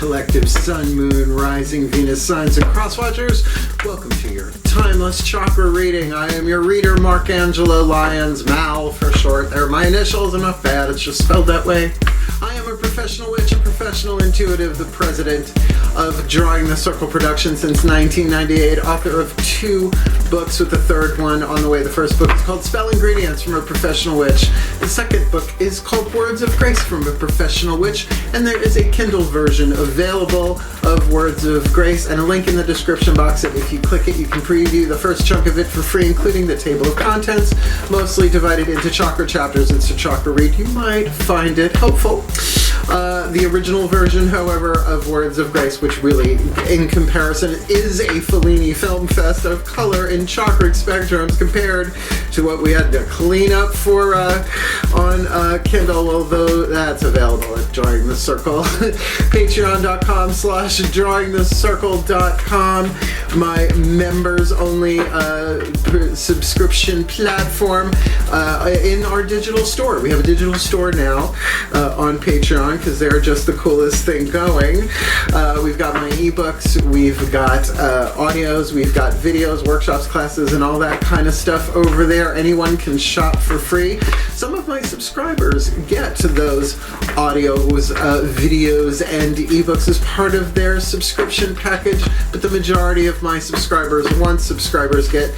collective sun, moon, rising, Venus, signs, and crosswatchers. Welcome to your Timeless Chakra Reading. I am your reader, Angelo, Lyons, Mal for short. They're my initials. I'm not bad, it's just spelled that way. I am a professional witch, a professional intuitive, the president of Drawing the Circle Production since 1998, author of 2 books with the 3rd one on the way. The first book is called Spell Ingredients from a Professional Witch. The second book is called Words of Grace from a Professional Witch, and there is a Kindle version available of Words of Grace and a link in the description box that if you click it, you can preview the first chunk of it for free, including the table of contents, mostly divided into chakra chapters. It's a chakra read. You might find it helpful. The original version, however, of Words of Grace, which really, in comparison, is a Fellini film fest of color and chakra spectrums compared to what we had to clean up for on Kindle, although that's available at Drawing the Circle. Patreon.com/drawingthecircle.com, my members-only subscription platform in our digital store. We have a digital store now on Patreon because they're just the coolest thing going. We've got my ebooks, we've got audios, we've got videos, workshops, classes, and all that kind of stuff over there. Anyone can shop for free. Some of my subscribers get to those audios, videos, and ebooks as part of their subscription package, but the majority of my subscribers, once subscribers, get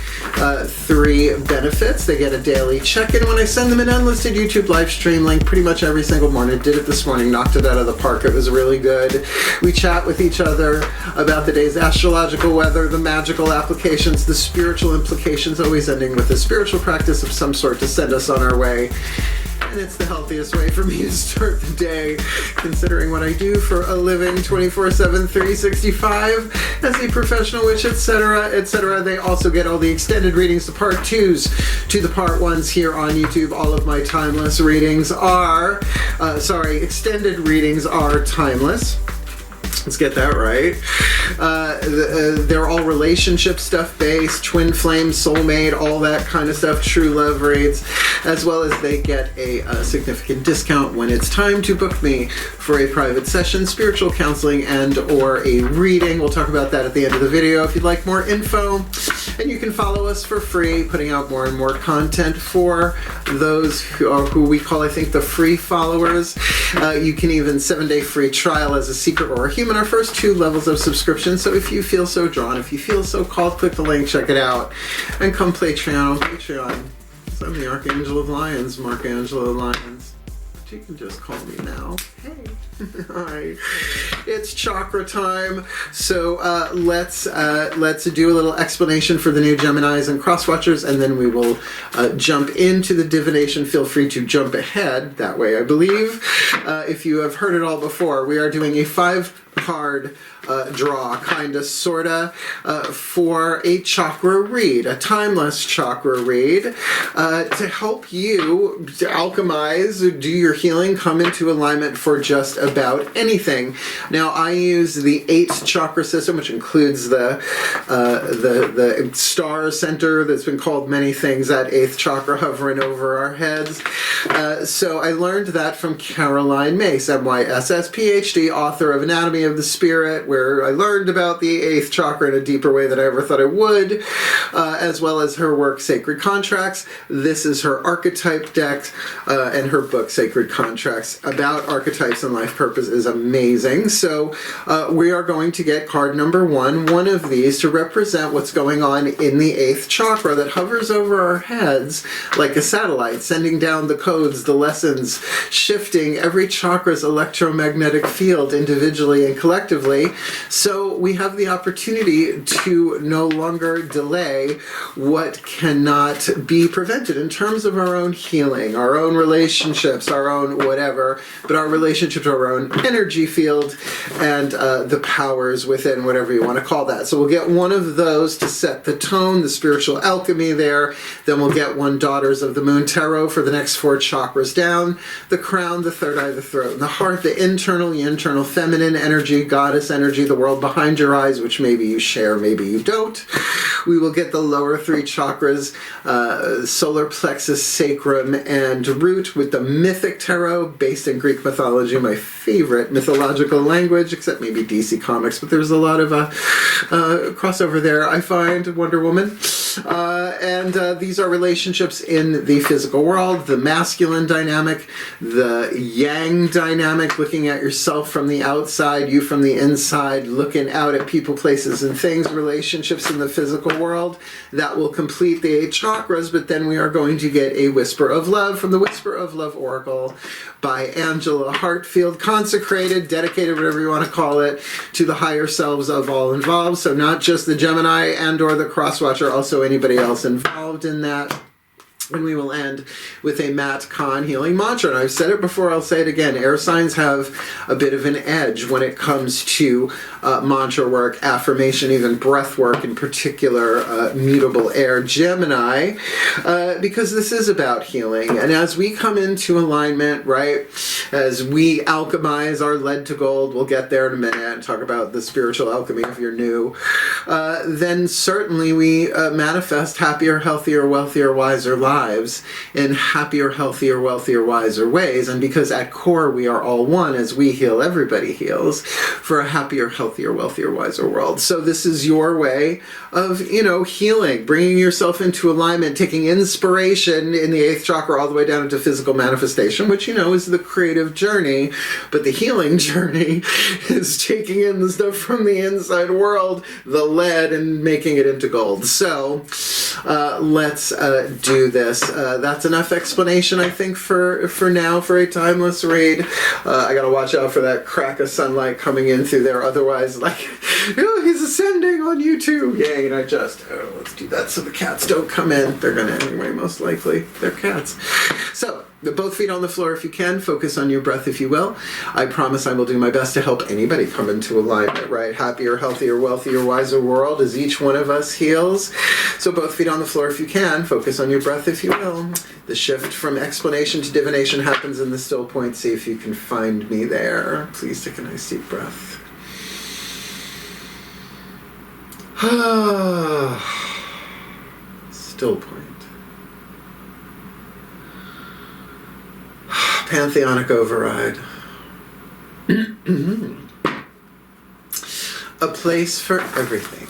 3 benefits. They get a daily check-in when I send them an unlisted YouTube live stream link pretty much every single morning. Did it this morning, knocked it out of the park. It was really good. We chat with each other about the day's astrological weather, the magical applications, the spiritual implications, always ending with a spiritual practice of some sort to send us on our way. And it's the healthiest way for me to start the day, considering what I do for a living 24/7, 365 as a professional witch, etc., etc. They also get all the extended readings, the part 2s to the part 1s here on YouTube. All of my timeless readings are, extended readings are timeless. Let's get that right. They're all relationship stuff based, twin flame, soulmate, all that kind of stuff, true love reads, as well as they get a significant discount when it's time to book me for a private session, spiritual counseling, and or a reading. We'll talk about that at the end of the video if you'd like more info. And you can follow us for free, putting out more and more content for those who we call, I think, the free followers. You can even 7-day free trial as a secret or a human, our first 2 levels of subscription. So if you feel so drawn, if you feel so called, click the link, check it out, and come Patreon on Patreon. So I'm the Archangel of Lyons, Angelo Lyons. But you can just call me now. Hey. Hi. It's chakra time. So let's do a little explanation for the new Geminis and crosswatchers, and then we will jump into the divination. Feel free to jump ahead that way, I believe. If you have heard it all before, we are doing a 5-card draw, kinda, sorta, for a chakra read, a timeless chakra read, to help you alchemize, do your healing, come into alignment for just about anything. Now, I use the 8th chakra system, which includes the star center that's been called many things, that 8th chakra hovering over our heads. So I learned that from Caroline Myss, MYSS, PhD, author of Anatomy of the Spirit, where I learned about the 8th chakra in a deeper way than I ever thought I would, as well as her work, Sacred Contracts. This is her archetype deck, and her book, Sacred Contracts, about archetypes and life purpose, is amazing. So we are going to get card number 1, one of these, to represent what's going on in the 8th chakra that hovers over our heads like a satellite, sending down the codes, the lessons, shifting every chakra's electromagnetic field individually and collectively. So we have the opportunity to no longer delay what cannot be prevented in terms of our own healing, our own relationships, our own whatever, but our relationship to our own energy field and the powers within, whatever you want to call that. So we'll get one of those to set the tone, the spiritual alchemy there. Then we'll get one Daughters of the Moon Tarot for the next 4 chakras down, the crown, the third eye, the throat, and the heart, the internal feminine energy energy, goddess energy, the world behind your eyes, which maybe you share, maybe you don't. We will get the lower three chakras, solar plexus, sacrum, and root, with the mythic tarot based in Greek mythology, my favorite mythological language, except maybe DC Comics, but there's a lot of crossover there, I find. Wonder Woman. And these are relationships in the physical world, the masculine dynamic, the yang dynamic, looking at yourself from the outside, you from the inside, looking out at people, places, and things, relationships in the physical world. That will complete the 8 chakras, but then we are going to get a Whisper of Love from the Whisper of Love Oracle by Angelo, Heartfield, consecrated, dedicated, whatever you want to call it, to the higher selves of all involved. So not just the Gemini and or the Crosswatcher, also anybody else involved in that. And we will end with a Matt Kahn healing mantra. And I've said it before, I'll say it again. Air signs have a bit of an edge when it comes to mantra work, affirmation, even breath work, in particular mutable air. Gemini, because this is about healing. And as we come into alignment, right, as we alchemize our lead to gold, we'll get there in a minute and talk about the spiritual alchemy if you're new, then certainly we manifest happier, healthier, wealthier, wiser lives in happier, healthier, wealthier, wiser ways. And because at core we are all one, as we heal, everybody heals, for a happier, healthier, wealthier, wiser world. So this is your way of, healing, bringing yourself into alignment, taking inspiration in the 8th chakra all the way down into physical manifestation, which, is the creative journey. But the healing journey is taking in the stuff from the inside world, the lead, and making it into gold. So let's do this. That's enough explanation, I think, for now, for a timeless read. I gotta watch out for that crack of sunlight coming in through there. Otherwise, he's ascending on YouTube. Yay, and let's do that so the cats don't come in. They're gonna anyway, most likely. They're cats. So, both feet on the floor if you can. Focus on your breath if you will. I promise I will do my best to help anybody come into alignment, right? Happier, healthier, wealthier, wiser world as each one of us heals. So both feet on the floor if you can. Focus on your breath if you will. The shift from explanation to divination happens in the still point. See if you can find me there. Please take a nice deep breath. Still point. Pantheonic override. A place for everything,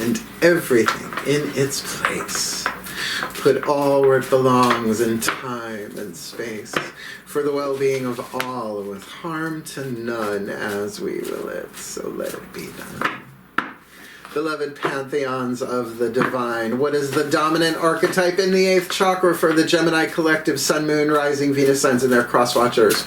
and everything in its place. Put all where it belongs in time and space, for the well-being of all, and with harm to none, as we will it. So let it be done. Beloved pantheons of the divine, what is the dominant archetype in the 8th chakra for the Gemini collective, Sun, Moon, Rising, Venus signs, and their cross-watchers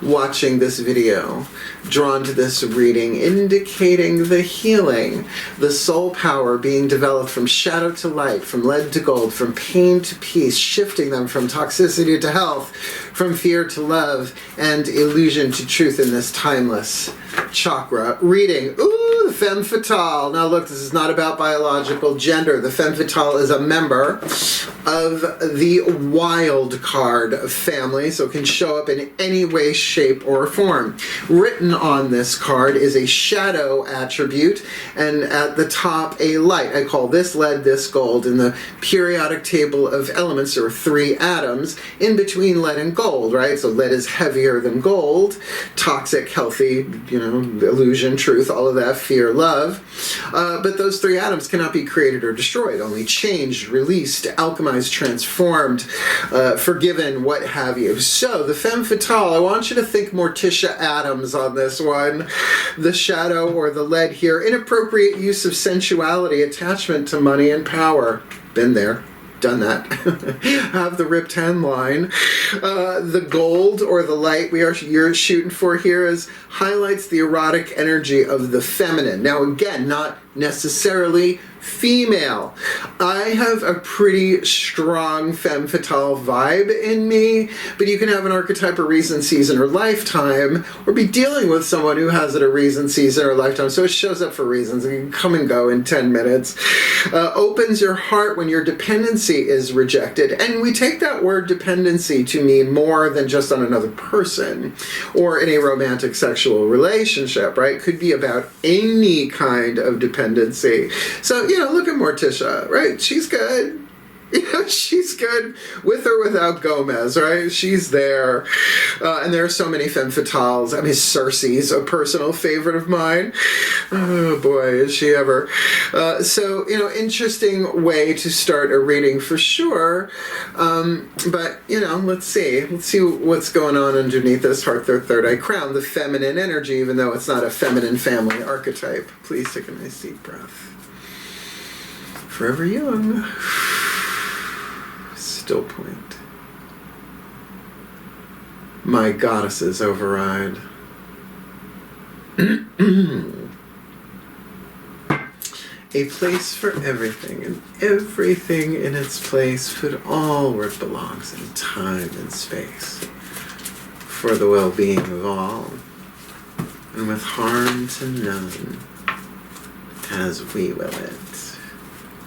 watching this video, drawn to this reading, indicating the healing, the soul power being developed from shadow to light, from lead to gold, from pain to peace, shifting them from toxicity to health, from fear to love, and illusion to truth in this timeless chakra reading. Ooh, the Femme Fatale. Now look, this is not about biological gender. The Femme Fatale is a member of the wild card family, so it can show up in any way, shape, or form. Written on this card is a shadow attribute, and at the top a light. I call this lead, this gold. In the periodic table of elements, there are 3 atoms in between lead and gold, right? So lead is heavier than gold. Toxic, healthy, illusion, truth, all of that, fear, love. But those 3 atoms cannot be created or destroyed, only changed, released, alchemized, transformed, forgiven, what have you. So, the Femme Fatale, I want you to think Morticia Addams on this one. The shadow or the lead here, inappropriate use of sensuality, attachment to money and power. Been there. Done that. Have the ripped hand line. The gold or the light you're shooting for here highlights the erotic energy of the feminine. Now again, not necessarily female. I have a pretty strong femme fatale vibe in me, but you can have an archetype or reason, season, or lifetime, or be dealing with someone who has it a reason, season, or lifetime. So it shows up for reasons. It can come and go in 10 minutes. Opens your heart when your dependency is rejected. And we take that word dependency to mean more than just on another person or in a romantic sexual relationship, right? Could be about any kind of dependency. So, look at Morticia, right? She's good. She's good with or without Gomez, right? She's there. And there are so many femme fatales. I mean, Cersei's a personal favorite of mine. Oh boy, is she ever. So, interesting way to start a reading for sure. But, let's see. Let's see what's going on underneath this heart, third eye crown. The feminine energy, even though it's not a feminine family archetype. Please take a nice deep breath. Forever young. Still point. My goddesses override. A place for everything, and everything in its place, put all where it belongs in time and space, for the well-being of all, and with harm to none, as we will it,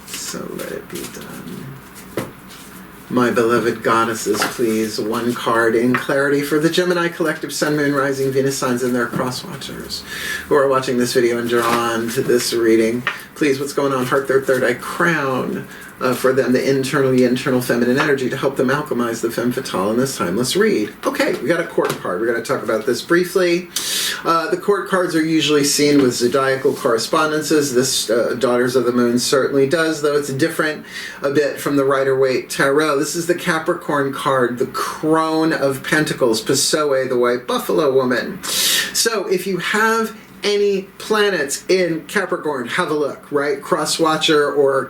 so let it be done. My beloved goddesses, please, one card in clarity for the Gemini collective Sun, Moon, Rising, Venus signs and their cross-watchers who are watching this video and drawn to this reading. Please, what's going on? Heart, third eye crown for them, the internal feminine energy to help them alchemize the femme fatale in this timeless read. Okay, we got a court card. We're going to talk about this briefly. The court cards are usually seen with zodiacal correspondences. This Daughters of the Moon certainly does, though it's different a bit from the Rider-Waite Tarot. This is the Capricorn card, the Crone of Pentacles, Pessoa, the White Buffalo Woman. So if you have any planets in Capricorn, have a look, right? Cross-watcher or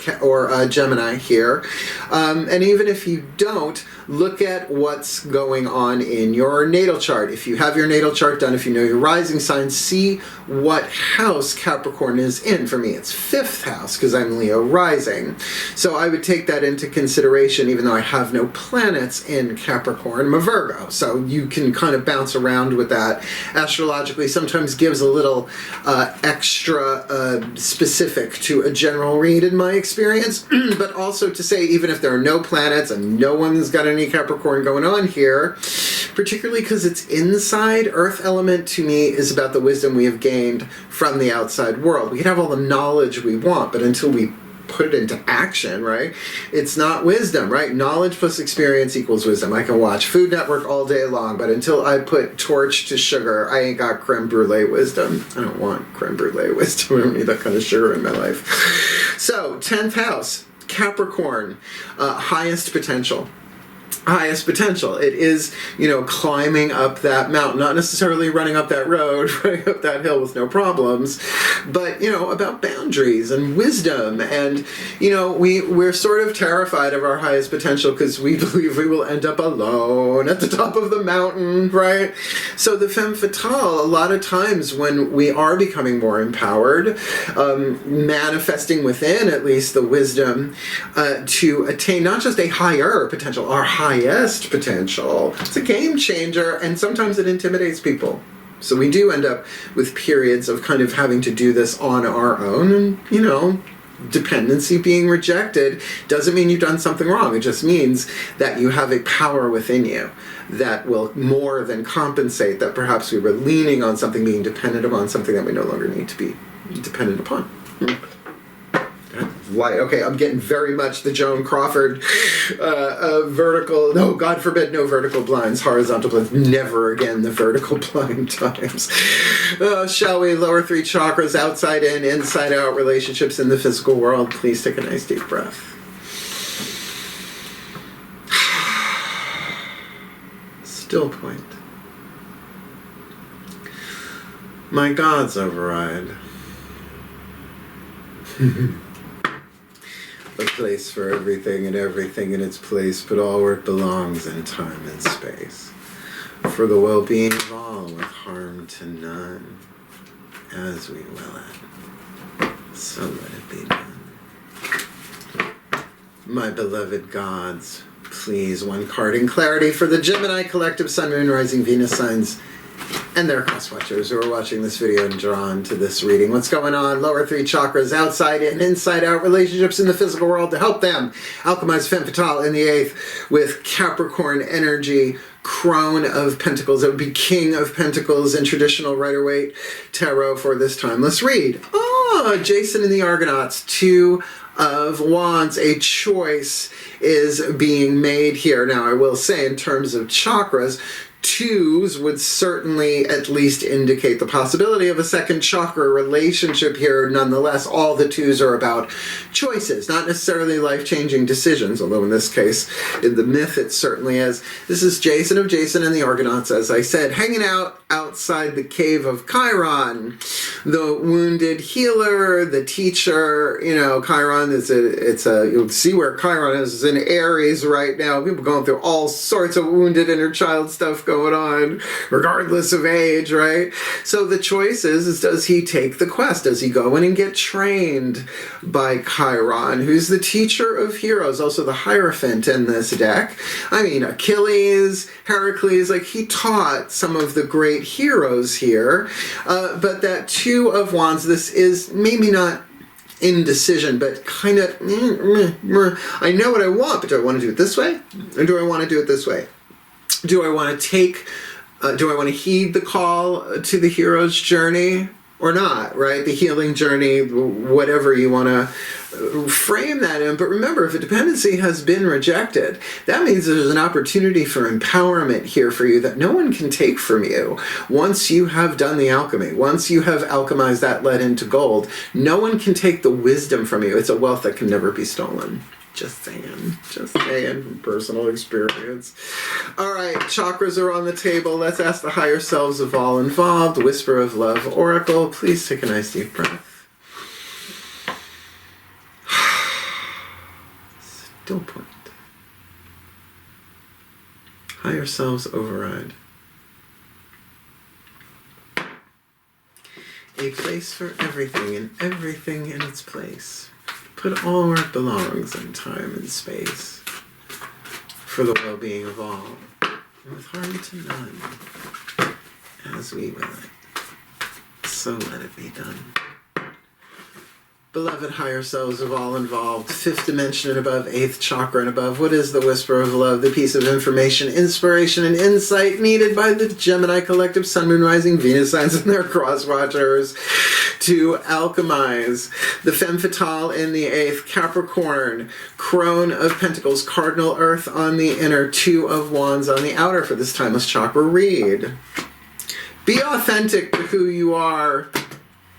Gemini here. And even if you don't, look at what's going on in your natal chart. If you have your natal chart done, if you know your rising sign, see what house Capricorn is in. For me, it's 5th house because I'm Leo rising. So I would take that into consideration, even though I have no planets in Capricorn. I'm a Virgo, so you can kind of bounce around with that. Astrologically, sometimes gives a little extra specific to a general read in my experience, but also to say, even if there are no planets and no one's got any Capricorn going on here, particularly because it's inside, Earth element to me is about the wisdom we have gained from the outside world. We can have all the knowledge we want, but until we put it into action, right, it's not wisdom, right? Knowledge plus experience equals wisdom. I can watch Food Network all day long, but until I put torch to sugar, I ain't got creme brulee wisdom. I don't want creme brulee wisdom. I don't need that kind of sugar in my life. So, 10th house, Capricorn, highest potential. Highest potential. It is, climbing up that mountain, not necessarily running up that road, running up that hill with no problems, but, about boundaries and wisdom. And, we're sort of terrified of our highest potential because we believe we will end up alone at the top of the mountain, right? So the femme fatale, a lot of times when we are becoming more empowered, manifesting within at least the wisdom to attain not just a higher potential, our highest potential. It's a game changer, and sometimes it intimidates people. So we do end up with periods of kind of having to do this on our own, and, dependency being rejected doesn't mean you've done something wrong. It just means that you have a power within you that will more than compensate that perhaps we were leaning on something, being dependent upon something that we no longer need to be dependent upon. Light. Okay, I'm getting very much the Joan Crawford vertical, no, God forbid, no vertical blinds, horizontal blinds, never again the vertical blind times. Shall we? Lower 3 chakras, outside in, inside out, relationships in the physical world. Please take a nice deep breath. Still point. My gods override. A place for everything and everything in its place, but all where it belongs in time and space. For the well-being of all, with harm to none, as we will it. So let it be done. My beloved gods, please, one card in clarity for the Gemini collective Sun, Moon, Rising, Venus signs and their cross watchers who are watching this video and drawn to this reading. What's going on? Lower three chakras, outside in, inside out, relationships in the physical world to help them alchemize Femme Fatale in the 8th with Capricorn energy, Crone of Pentacles. That would be King of Pentacles in traditional Rider-Waite tarot for this timeless read. Oh, Jason and the Argonauts, 2 of Wands. A choice is being made here. Now, I will say, in terms of chakras, 2s would certainly at least indicate the possibility of a second chakra relationship here. Nonetheless, all the 2s are about choices, not necessarily life-changing decisions, although in this case, in the myth, it certainly is. This is Jason of Jason and the Argonauts, as I said, hanging out outside the cave of Chiron, the wounded healer, the teacher. You know, Chiron is you'll see where Chiron is in Aries right now. People going through all sorts of wounded inner child stuff going on, regardless of age, right? So the choice is does he take the quest? Does he go in and get trained by Chiron, who's the teacher of heroes, also the Hierophant in this deck? I mean, Achilles, Heracles, like he taught some of the great heroes here, but that 2 of Wands, this is maybe not indecision, but kind of, I know what I want, but do I want to do it this way? Or do I want to do it this way? Do I want to heed the call to the hero's journey or not, right? The healing journey, whatever you want to frame that in. But remember, if a dependency has been rejected, that means there's an opportunity for empowerment here for you that no one can take from you. Once you have done the alchemy, once you have alchemized that lead into gold, no one can take the wisdom from you. It's a wealth that can never be stolen. Just saying from personal experience. All right, chakras are on the table. Let's ask the higher selves of all involved. Whisper of Love Oracle. Please take a nice deep breath. Still point. Higher selves override. A place for everything and everything in its place. Put all where it belongs in time and space for the well-being of all, and with harm to none, as we will it. So let it be done. Beloved higher selves of all involved, 5th dimension and above, 8th chakra and above, what is the whisper of love, the piece of information, inspiration, and insight needed by the Gemini collective Sun, Moon, Rising, Venus signs and their cross watchers to alchemize the Femme Fatale in the 8th, Capricorn, Crone of Pentacles, Cardinal Earth on the inner, 2 of Wands on the outer for this timeless chakra read. Be authentic to who you are.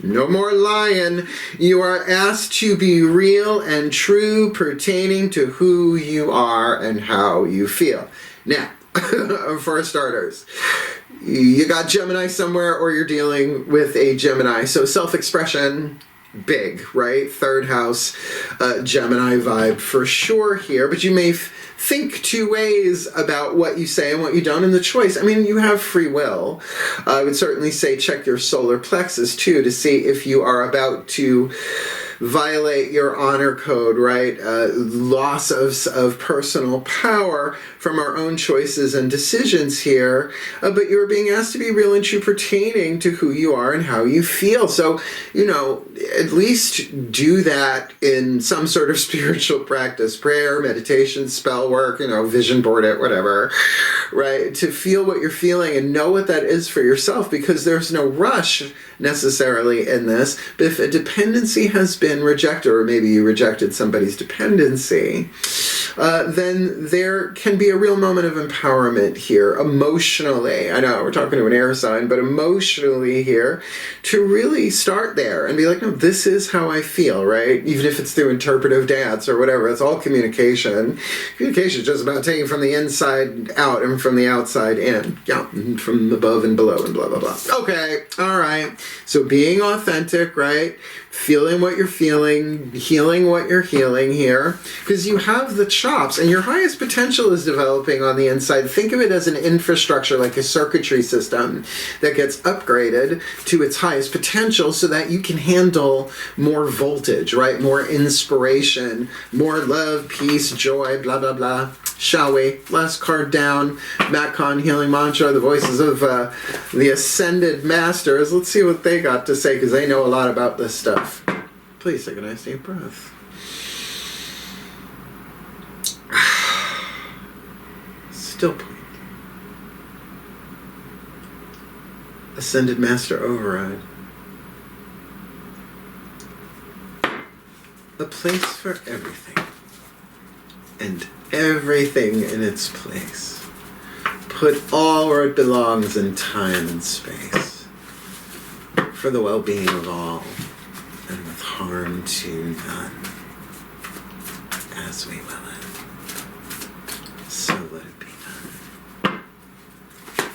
No more lying. You are asked to be real and true pertaining to who you are and how you feel. Now, for starters, you got Gemini somewhere or you're dealing with a Gemini. So self-expression, big, right? 3rd house, Gemini vibe for sure here. But you may think 2 ways about what you say and what you don't in the choice. I mean, you have free will. I would certainly say check your solar plexus too to see if you are about to violate your honor code, right? Loss of personal power from our own choices and decisions here, but you're being asked to be real and true pertaining to who you are and how you feel. So, you know, at least do that in some sort of spiritual practice, prayer, meditation, spell work, you know, vision board it, whatever, right? To feel what you're feeling and know what that is for yourself, because there's no rush necessarily in this. But if a dependency has been rejected, or maybe you rejected somebody's dependency, then there can be a real moment of empowerment here emotionally. I know we're talking to an air sign, but emotionally here to really start there and be like, no, this is how I feel, right? Even if it's through interpretive dance or whatever, it's all communication. Communication is just about taking from the inside out and from the outside in. Yeah, and from above and below and blah, blah, blah. Okay, all right. So being authentic, right? feeling what you're feeling, healing what you're healing here, because you have the chops and your highest potential is developing on the inside. Think of it as an infrastructure, like a circuitry system that gets upgraded to its highest potential so that you can handle more voltage, right? More inspiration, more love, peace, joy, blah, blah, blah. Shall we? Last card down, Matcon Healing Mantra, the voices of the Ascended Masters. Let's see what they got to say, because they know a lot about this stuff. Please take a nice deep breath. Still point. Ascended Master Override. A place for everything. And everything in its place. Put all where it belongs in time and space. For the well-being of all, and with harm to none. As we will it. So let it be done.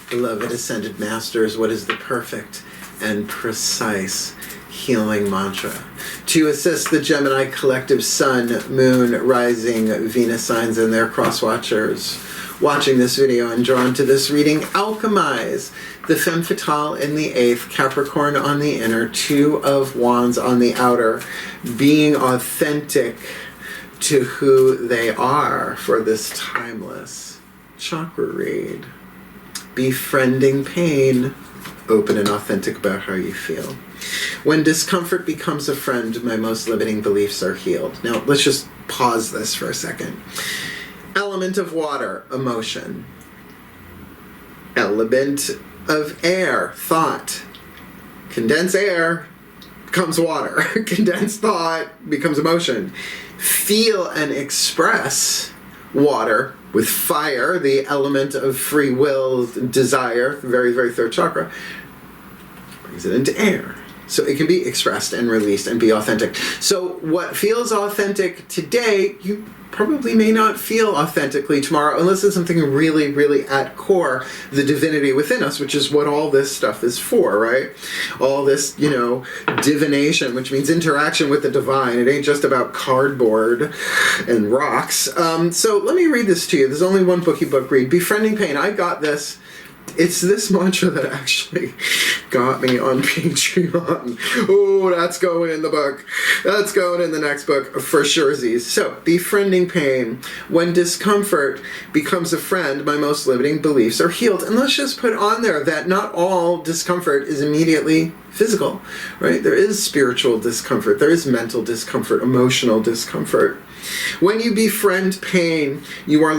Beloved Ascended Masters, what is the perfect and precise healing mantra to assist the Gemini collective Sun, Moon, Rising, Venus signs and their cross-watchers watching this video and drawn to this reading? Alchemize the Femme Fatale in the 8th, Capricorn on the inner, 2 of Wands on the outer, being authentic to who they are for this timeless chakra read. Befriending pain, open and authentic about how you feel. When discomfort becomes a friend, my most limiting beliefs are healed. Now, let's just pause this for a second. Element of water, emotion. Element of air, thought. Condensed air becomes water. Condensed thought becomes emotion. Feel and express water with fire, the element of free will, desire, very, very third chakra, brings it into air. So it can be expressed and released and be authentic. So what feels authentic today, you probably may not feel authentically tomorrow, unless it's something really, really at core, the divinity within us, which is what all this stuff is for, right? All this, you know, divination, which means interaction with the divine. It ain't just about cardboard and rocks. So let me read this to you. There's only one bookie book read. Befriending Pain. I got this. It's this mantra that actually got me on Patreon. Oh, that's going in the book. That's going in the next book for surezies. So, befriending pain. When discomfort becomes a friend, my most limiting beliefs are healed. And let's just put on there that not all discomfort is immediately physical, right? There is spiritual discomfort. There is mental discomfort, emotional discomfort. When you befriend pain, you are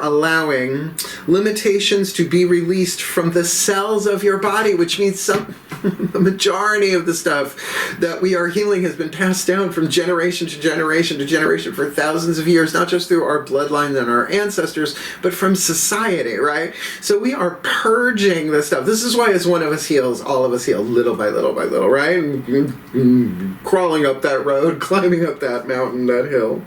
allowing limitations to be released from the cells of your body, which means the majority of the stuff that we are healing has been passed down from generation to generation to generation for thousands of years, not just through our bloodline and our ancestors, but from society, right? So we are purging this stuff. This is why as one of us heals, all of us heal little by little by little, right? Crawling up that road, climbing up that mountain, that hill.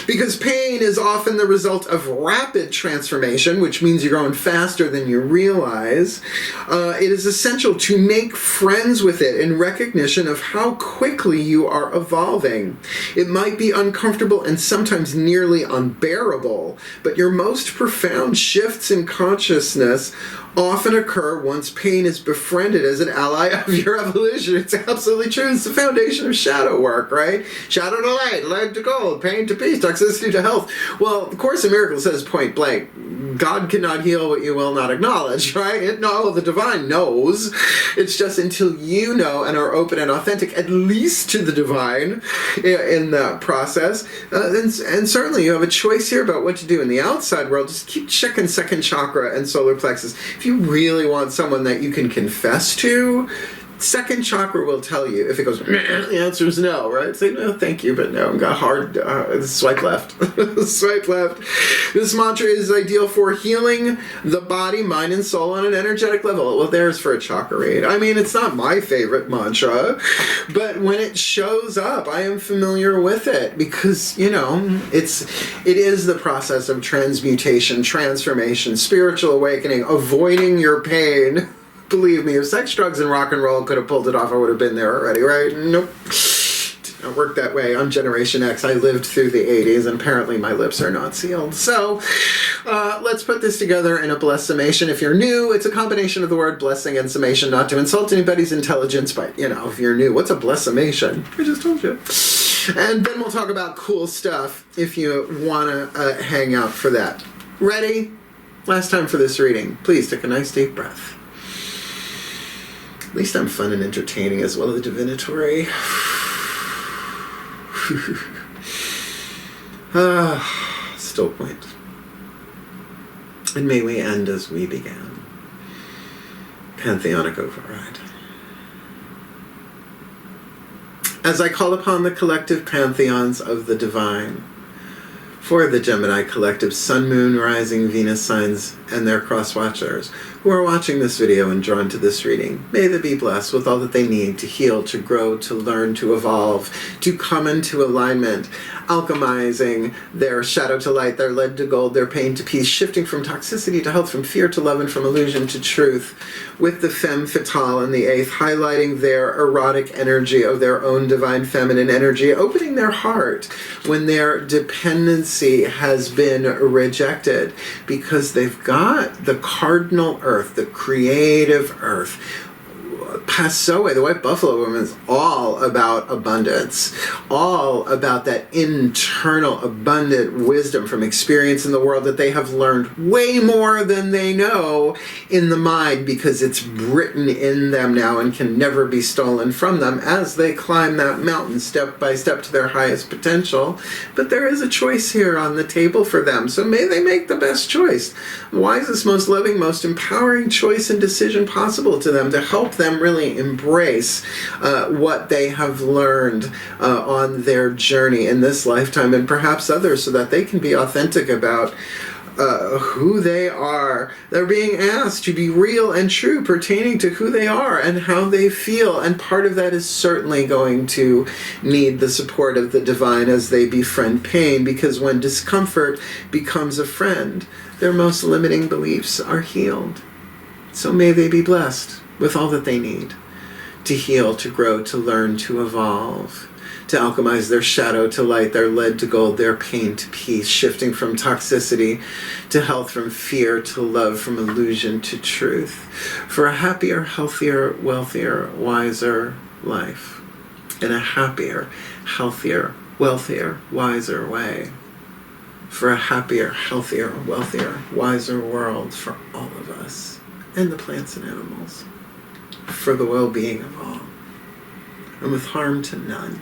Because pain is often the result of rapid transformation, which means you're going faster than you realize. It is essential to make friends with it in recognition of how quickly you are evolving. It might be uncomfortable and sometimes nearly unbearable, but your most profound shifts in consciousness often occur once pain is befriended as an ally of your evolution. It's absolutely true. It's the foundation of shadow work, right? Shadow to light, light to gold, pain to peace, toxicity to health. Well, the Course in Miracles says point blank, God cannot heal what you will not acknowledge, right? No, the divine knows. It's just until you know and are open and authentic, at least to the divine in that process. And certainly you have a choice here about what to do in the outside world. Just keep checking second chakra and solar plexus. If you really want someone that you can confess to, second chakra will tell you. If it goes, the answer is no, right? Say, no, thank you, but no. Got hard. Swipe left. Swipe left. This mantra is ideal for healing the body, mind, and soul on an energetic level. Well, there's for a chakra read. I mean, it's not my favorite mantra, but when it shows up, I am familiar with it because, you know, it is the process of transmutation, transformation, spiritual awakening, avoiding your pain. Believe me, if sex, drugs, and rock and roll could have pulled it off, I would have been there already, right? Nope. Did not work that way. I'm Generation X. I lived through the 80s, and apparently my lips are not sealed. So, let's put this together in a blessed summation. If you're new, it's a combination of the word blessing and summation, not to insult anybody's intelligence, but, you know, if you're new, what's a blessed summation? I just told you. And then we'll talk about cool stuff if you want to hang out for that. Ready? Last time for this reading. Please take a nice deep breath. At least I'm fun and entertaining as well as divinatory. Still point. And may we end as we began. Pantheonic override. As I call upon the collective pantheons of the divine, for the Gemini collective Sun, Moon, Rising, Venus signs, and their cross-watchers who are watching this video and drawn to this reading, may they be blessed with all that they need to heal, to grow, to learn, to evolve, to come into alignment, alchemizing their shadow to light, their lead to gold, their pain to peace, shifting from toxicity to health, from fear to love, and from illusion to truth, with the Femme Fatale in the 8th, highlighting their erotic energy of their own divine feminine energy, opening their heart when their dependency has been rejected, because they've got the cardinal earth, the creative earth. Passoe, the white buffalo woman, is all about abundance, all about that internal abundant wisdom from experience in the world that they have learned way more than they know in the mind, because it's written in them now and can never be stolen from them as they climb that mountain step by step to their highest potential. But there is a choice here on the table for them, so may they make the best choice, wisest, most loving, most empowering choice and decision possible to them, to help them really embrace what they have learned on their journey in this lifetime and perhaps others, so that they can be authentic about who they are. They're being asked to be real and true pertaining to who they are and how they feel, and part of that is certainly going to need the support of the divine as they befriend pain, because when discomfort becomes a friend, their most limiting beliefs are healed. So may they be blessed with all that they need to heal, to grow, to learn, to evolve, to alchemize their shadow to light, their lead to gold, their pain to peace, shifting from toxicity to health, from fear to love, from illusion to truth, for a happier, healthier, wealthier, wiser life, in a happier, healthier, wealthier, wiser way, for a happier, healthier, wealthier, wiser world for all of us, and the plants and animals, for the well-being of all, and with harm to none,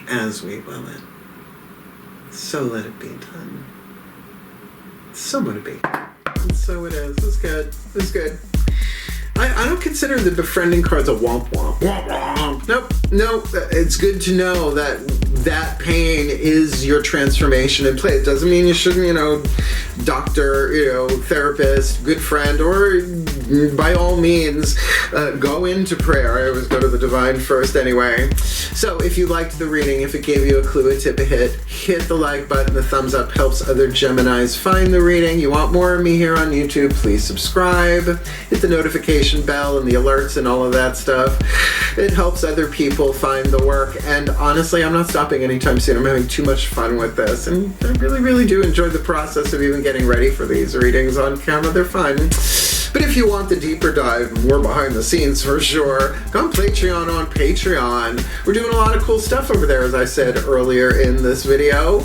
as we will it. So let it be done. So let it be. And so it is. It's good. It's good. I don't consider the befriending cards a womp womp. Womp womp. Nope. It's good to know that that pain is your transformation in play. It doesn't mean you shouldn't, doctor, therapist, good friend, or by all means, go into prayer. I always go to the divine first anyway. So if you liked the reading, if it gave you a clue, a tip, a hit the like button. The thumbs up helps other Geminis find the reading. You want more of me here on YouTube, please subscribe. Hit the notification bell and the alerts and all of that stuff. It helps other people find the work. And honestly, I'm not stopping anytime soon. I'm having too much fun with this. And I really, really do enjoy the process of even getting ready for these readings on camera. They're fun. But if you want the deeper dive, more behind the scenes for sure, go on Patreon. We're doing a lot of cool stuff over there, as I said earlier in this video.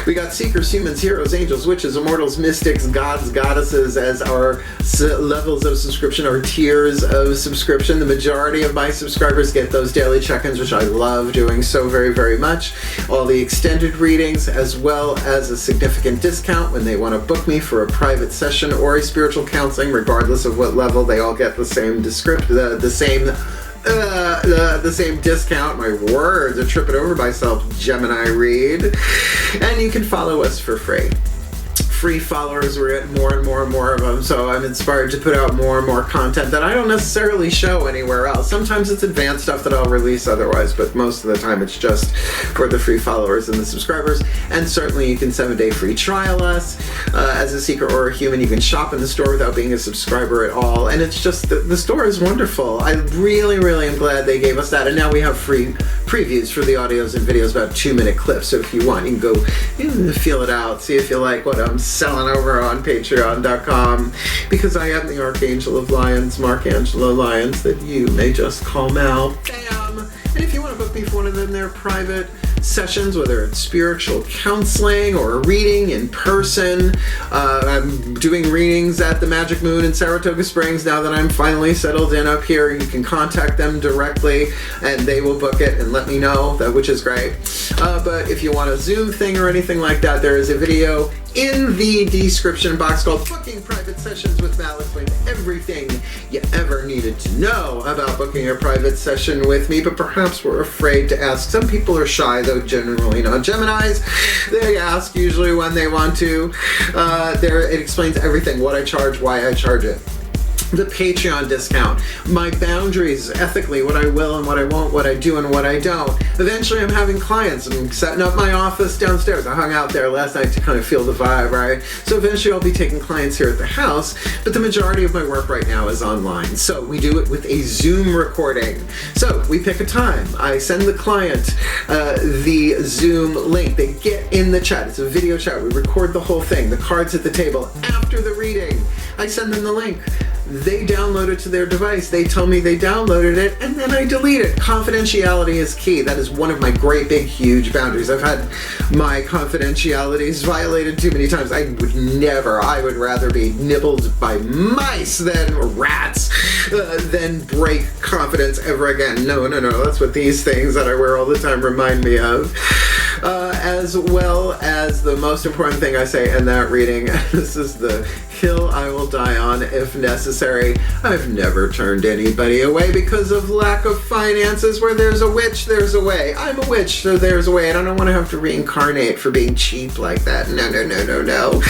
We got seekers, humans, heroes, angels, witches, immortals, mystics, gods, goddesses as our levels of subscription, or tiers of subscription. The majority of my subscribers get those daily check-ins, which I love doing so very, very much. All the extended readings, as well as a significant discount when they want to book me for a private session or a spiritual counseling, regardless of what level. They all get the same the same discount. My words are tripping over myself. Gemini Read. And you can follow us for free free followers. We're getting more and more and more of them, so I'm inspired to put out more and more content that I don't necessarily show anywhere else. Sometimes it's advanced stuff that I'll release otherwise, but most of the time it's just for the free followers and the subscribers. And certainly you can 7-day free trial us. As a seeker or a human, you can shop in the store without being a subscriber at all, and it's just, the store is wonderful. I really am glad they gave us that, and now we have free previews for the audios and videos, about 2-minute clips, so if you want, you can go feel it out, see if you like what I'm selling over on patreon.com, because I am the Archangel of Lyons, Mark Angelo Lyons, that you may just call Mal. Bam! And if you want to book me for one of them, they're private sessions, whether it's spiritual counseling or a reading in person. I'm doing readings at the Magic Moon in Saratoga Springs now that I'm finally settled in up here. You can contact them directly and they will book it and let me know, which is great. But if you want a Zoom thing or anything like that, there is a video in the description box called Booking Private Sessions with Mal. Explains everything you ever needed to know about booking a private session with me, but perhaps we're afraid to ask. Some people are shy, though generally not. Geminis, they ask usually when they want to. It explains everything, what I charge, why I charge it. The Patreon discount, my boundaries ethically, what I will and what I won't, what I do and what I don't. Eventually I'm having clients. I'm setting up my office downstairs. I hung out there last night to kind of feel the vibe, right? So eventually I'll be taking clients here at the house, but the majority of my work right now is online. So we do it with a Zoom recording. So we pick a time. I send the client the Zoom link. They get in the chat. It's a video chat. We record the whole thing. The cards at the table. After the reading, I send them the link. They download it to their device. They tell me they downloaded it, and then I delete it. Confidentiality is key. That is one of my great, big, huge boundaries. I've had my confidentialities violated too many times. I would rather be nibbled by mice than rats than break confidence ever again. No. That's what these things that I wear all the time remind me of. As well as the most important thing I say in that reading, this is the hill I will die on if necessary. I've never turned anybody away because of lack of finances. Where there's a witch, there's a way. I'm a witch, so there's a way, and I don't want to have to reincarnate for being cheap like that. No.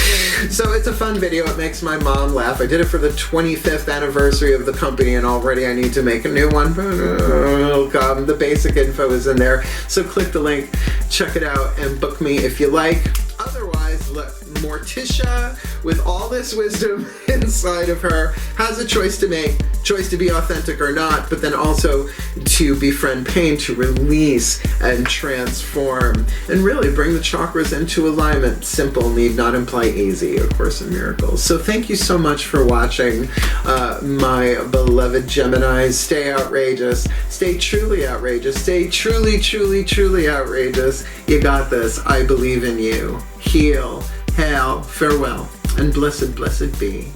So it's a fun video. It makes my mom laugh. I did it for the 25th anniversary of the company, and already I need to make a new one. It'll come. The basic info is in there. So click the link, check it out, and book me if you like. Otherwise, look, Morticia, with all this wisdom inside of her, has a choice to make, choice to be authentic or not, but then also to befriend pain, to release and transform, and really bring the chakras into alignment. Simple need not imply easy, of course, in miracles. So thank you so much for watching, my beloved Geminis. Stay outrageous. Stay truly outrageous. Stay truly outrageous. You got this. I believe in you. Heal, hail, farewell, and blessed be.